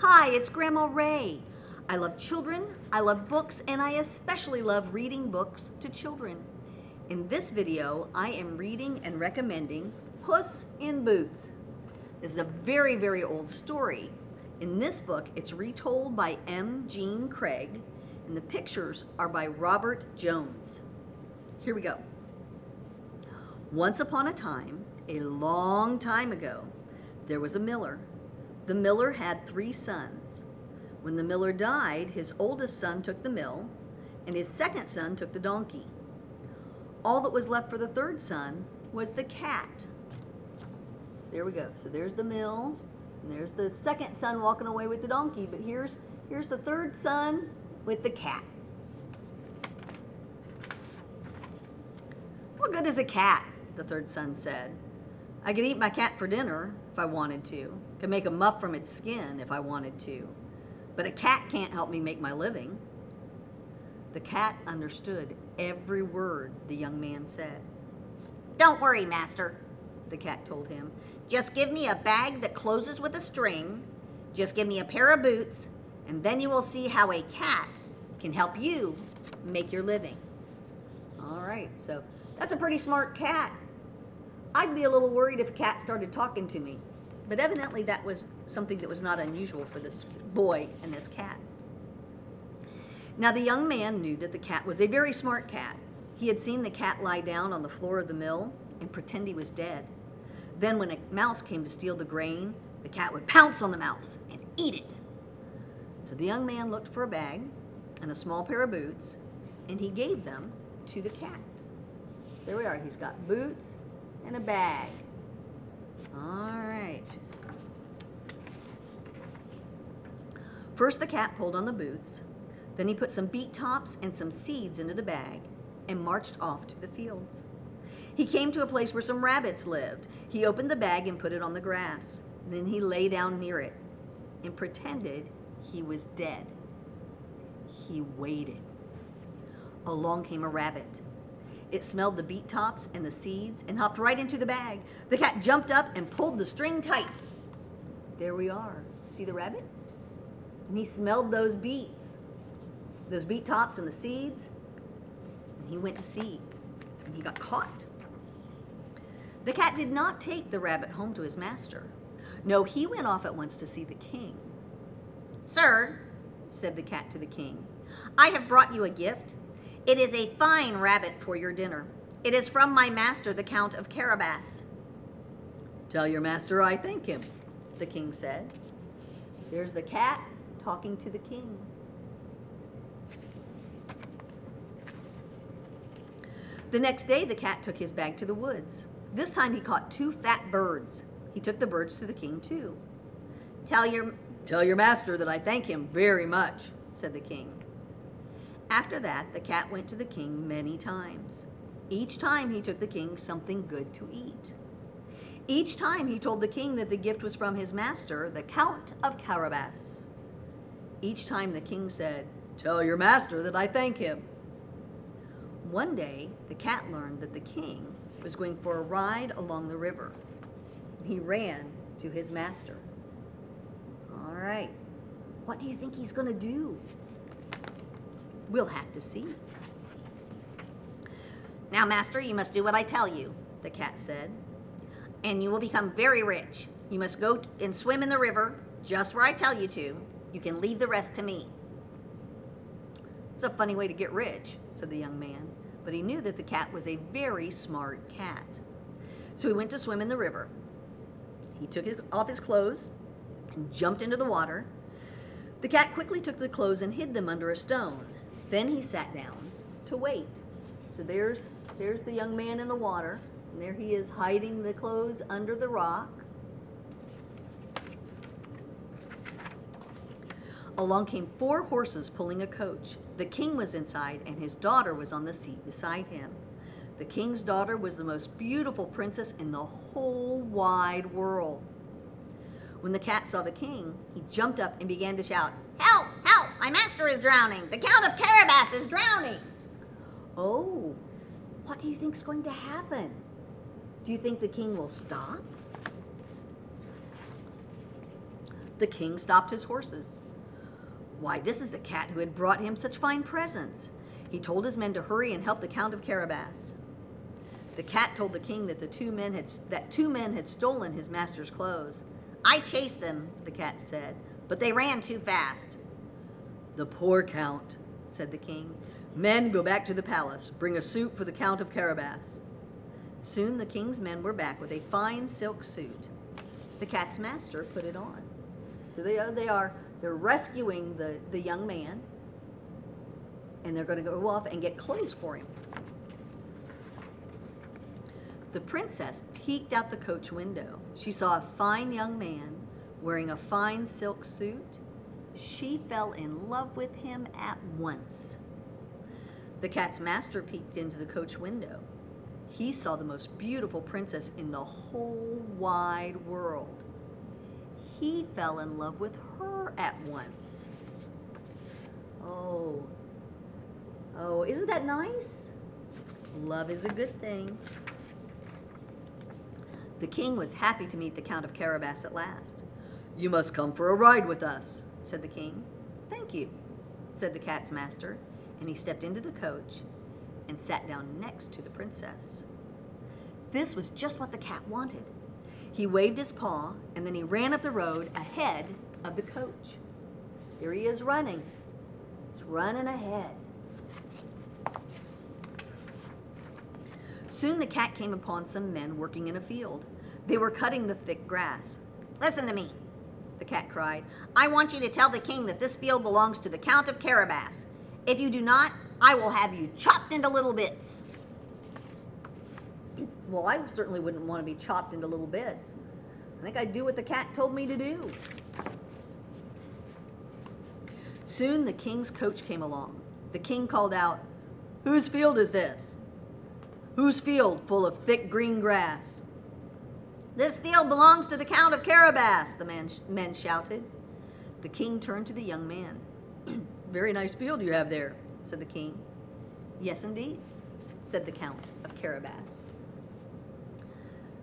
Hi, it's Grandma Ray. I love children, I love books, and I especially love reading books to children. In this video, I am reading and recommending Puss in Boots. This is a very, very old story. In this book, it's retold by M. Jean Craig, and the pictures are by Robert Jones. Here we go. Once upon a time, a long time ago, there was a miller. The miller had 3 sons. When the miller died, his oldest son took the mill, and his second son took the donkey. All that was left for the third son was the cat. So there we go. So there's the mill, and there's the second son walking away with the donkey, but here's the third son with the cat. What good is a cat? The third son said. I could eat my cat for dinner if I wanted to. Could make a muff from its skin if I wanted to. But a cat can't help me make my living. The cat understood every word the young man said. Don't worry, master, the cat told him. Just give me a bag that closes with a string. Just give me a pair of boots, and then you will see how a cat can help you make your living. All right, so that's a pretty smart cat. I'd be a little worried if a cat started talking to me, but evidently that was something that was not unusual for this boy and this cat. Now the young man knew that the cat was a very smart cat. He had seen the cat lie down on the floor of the mill and pretend he was dead. Then when a mouse came to steal the grain, the cat would pounce on the mouse and eat it. So the young man looked for a bag and a small pair of boots, and he gave them to the cat. So there we are. He's got boots and a bag. All right. First the cat pulled on the boots. Then he put some beet tops and some seeds into the bag and marched off to the fields. He came to a place where some rabbits lived. He opened the bag and put it on the grass. Then he lay down near it and pretended he was dead. He waited. Along came a rabbit. It smelled the beet tops and the seeds and hopped right into the bag. The cat jumped up and pulled the string tight. There we are. See the rabbit? And he smelled those beets, those beet tops and the seeds, and he went to see, and he got caught. The cat did not take the rabbit home to his master. No, he went off at once to see the king. Sir, said the cat to the king, I have brought you a gift. It is a fine rabbit for your dinner. It is from my master, the Count of Carabas. Tell your master I thank him, the king said. There's the cat talking to the king. The next day, the cat took his bag to the woods. This time he caught 2 fat birds. He took the birds to the king too. Tell your master that I thank him very much, said the king. After that, the cat went to the king many times. Each time he took the king something good to eat. Each time he told the king that the gift was from his master, the Count of Carabas. Each time the king said, tell your master that I thank him. One day, the cat learned that the king was going for a ride along the river. He ran to his master. All right, what do you think he's going to do? We'll have to see. Now, master, you must do what I tell you, the cat said, and you will become very rich. You must go and swim in the river just where I tell you to. You can leave the rest to me. It's a funny way to get rich, said the young man, but he knew that the cat was a very smart cat. So he went to swim in the river. He took off his clothes and jumped into the water. The cat quickly took the clothes and hid them under a stone. Then he sat down to wait. So there's the young man in the water, and there he is hiding the clothes under the rock. Along came 4 horses pulling a coach. The king was inside, and his daughter was on the seat beside him. The king's daughter was the most beautiful princess in the whole wide world. When the cat saw the king, he jumped up and began to shout, Help! Help! My master is drowning! The Count of Carabas is drowning! Oh, what do you think's going to happen? Do you think the king will stop? The king stopped his horses. Why, this is the cat who had brought him such fine presents. He told his men to hurry and help the Count of Carabas. The cat told the king that two men had stolen his master's clothes. I chased them, the cat said, but they ran too fast. The poor count, said the king. Men, go back to the palace. Bring a suit for the Count of Carabas. Soon the king's men were back with a fine silk suit. The cat's master put it on. So they're rescuing the young man, and they're going to go off and get clothes for him. The princess peeked out the coach window. She saw a fine young man wearing a fine silk suit. She fell in love with him at once. The cat's master peeked into the coach window. He saw the most beautiful princess in the whole wide world. He fell in love with her at once. Oh, isn't that nice? Love is a good thing. The king was happy to meet the Count of Carabas at last. You must come for a ride with us, said the king. Thank you, said the cat's master, and he stepped into the coach and sat down next to the princess. This was just what the cat wanted. He waved his paw, and then he ran up the road ahead of the coach. Here he is running. He's running ahead. Soon the cat came upon some men working in a field. They were cutting the thick grass. Listen to me, the cat cried. I want you to tell the king that this field belongs to the Count of Carabas. If you do not, I will have you chopped into little bits. Well, I certainly wouldn't want to be chopped into little bits. I think I'd do what the cat told me to do. Soon the king's coach came along. The king called out, "Whose field is this? Whose field full of thick green grass?" This field belongs to the Count of Carabas, the men shouted. The king turned to the young man. Very nice field you have there, said the king. Yes, indeed, said the Count of Carabas.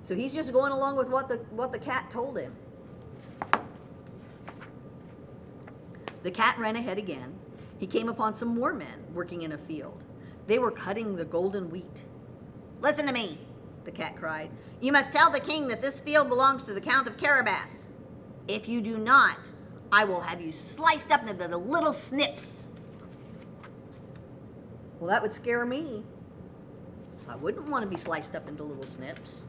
So he's just going along with what the cat told him. The cat ran ahead again. He came upon some more men working in a field. They were cutting the golden wheat. Listen to me, the cat cried. You must tell the king that this field belongs to the Count of Carabas. If you do not, I will have you sliced up into the little snips. Well, that would scare me. I wouldn't want to be sliced up into little snips.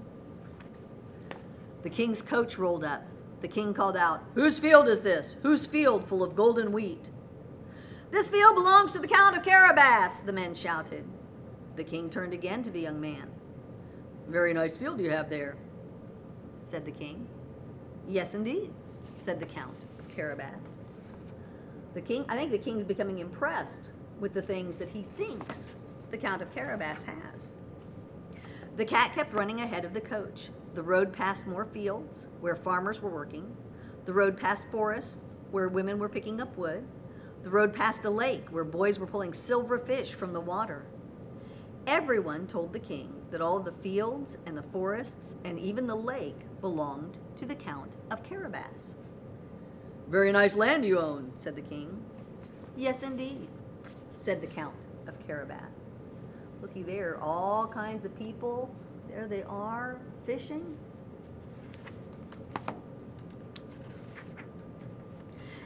The king's coach rolled up. The king called out, "Whose field is this? Whose field full of golden wheat?" "This field belongs to the Count of Carabas," the men shouted. The king turned again to the young man. "Very nice field you have there," said the king. "Yes, indeed," said the Count of Carabas. I think the king's becoming impressed with the things that he thinks the Count of Carabas has. The cat kept running ahead of the coach. The road passed more fields where farmers were working. The road passed forests where women were picking up wood. The road passed a lake where boys were pulling silver fish from the water. Everyone told the king that all of the fields and the forests and even the lake belonged to the Count of Carabas. "Very nice land you own," said the king. "Yes, indeed," said the Count of Carabas. Looky there, all kinds of people. There they are, fishing.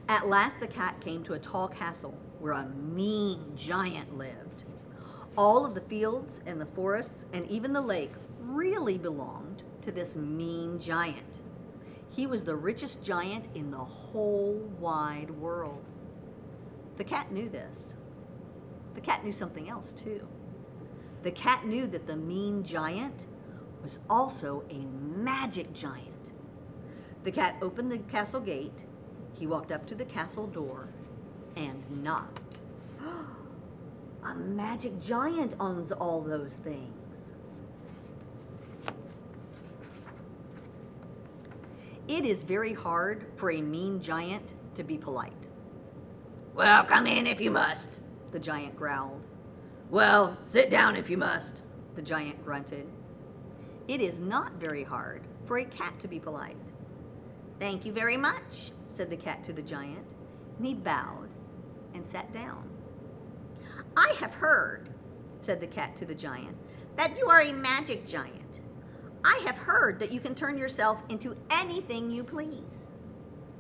At last the cat came to a tall castle where a mean giant lived. All of the fields and the forests and even the lake really belonged to this mean giant. He was the richest giant in the whole wide world. The cat knew this. The cat knew something else too. The cat knew that the mean giant was also a magic giant. The cat opened the castle gate. He walked up to the castle door and knocked. A magic giant owns all those things. It is very hard for a mean giant to be polite. "Well, come in if you must," the giant growled. "Well, sit down if you must," the giant grunted. It is not very hard for a cat to be polite. "Thank you very much," said the cat to the giant, and he bowed and sat down. I have heard, said the cat to the giant, that you are a magic giant. I have heard that you can turn yourself into anything you please.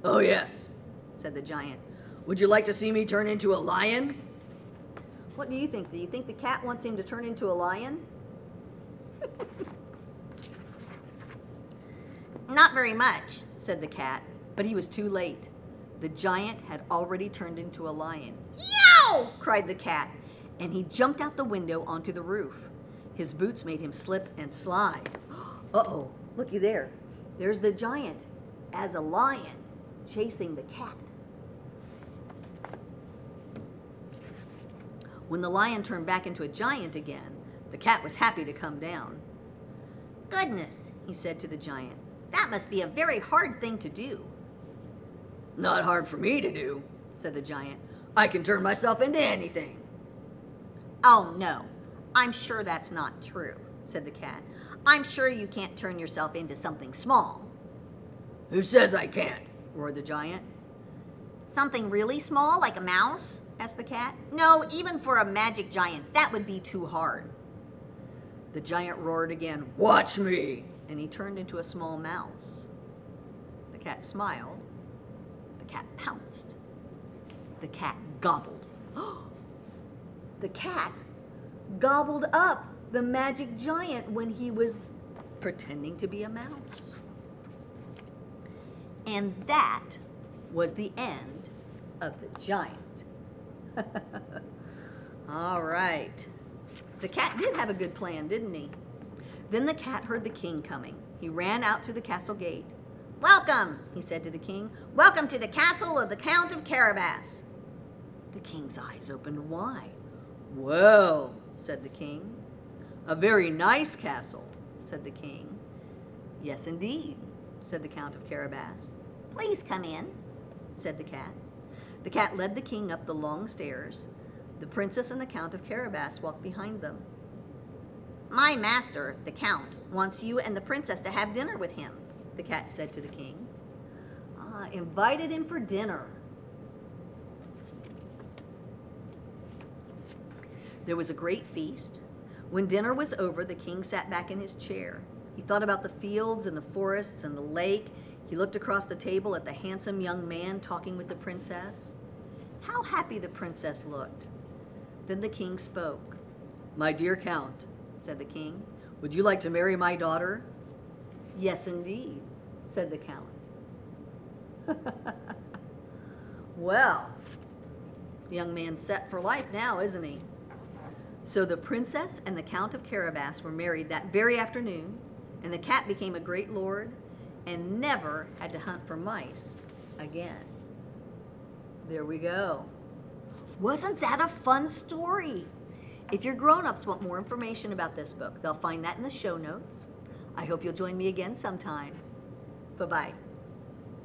Oh, yes, said the giant. Would you like to see me turn into a lion? What do you think? Do you think the cat wants him to turn into a lion? Not very much, said the cat, but he was too late. The giant had already turned into a lion. Yow! Cried the cat, and he jumped out the window onto the roof. His boots made him slip and slide. Uh-oh, looky there. There's the giant as a lion chasing the cat. When the lion turned back into a giant again, the cat was happy to come down. Goodness, he said to the giant, that must be a very hard thing to do. Not hard for me to do, said the giant. I can turn myself into anything. Oh, no, I'm sure that's not true, said the cat. I'm sure you can't turn yourself into something small. Who says I can't? Roared the giant. Something really small, like a mouse? Asked the cat. No, even for a magic giant, that would be too hard. The giant roared again, watch me! And he turned into a small mouse. The cat smiled. The cat pounced. The cat gobbled. The cat gobbled up the magic giant when he was pretending to be a mouse. And that was the end of the giant. All right. The cat did have a good plan, didn't he? Then the cat heard the king coming. He ran out through the castle gate. Welcome, he said to the king. Welcome to the castle of the Count of Carabas. The king's eyes opened wide. Well, said the king. A very nice castle, said the king. Yes, indeed, said the Count of Carabas. Please come in, said the cat. The cat led the king up the long stairs. The princess and the Count of Carabas walked behind them. My master, the count, wants you and the princess to have dinner with him, the cat said to the king. Invited him for dinner. There was a great feast. When dinner was over, the king sat back in his chair. He thought about the fields and the forests and the lake. He looked across the table at the handsome young man talking with the princess. How happy the princess looked. Then the king spoke. My dear count, said the king, would you like to marry my daughter? Yes, indeed, said the count. Well, the young man's set for life now, isn't he? So the princess and the Count of Carabas were married that very afternoon, and the cat became a great lord and never had to hunt for mice again. There we go. Wasn't that a fun story? If your grown-ups want more information about this book, they'll find that in the show notes. I hope you'll join me again sometime. Bye-bye.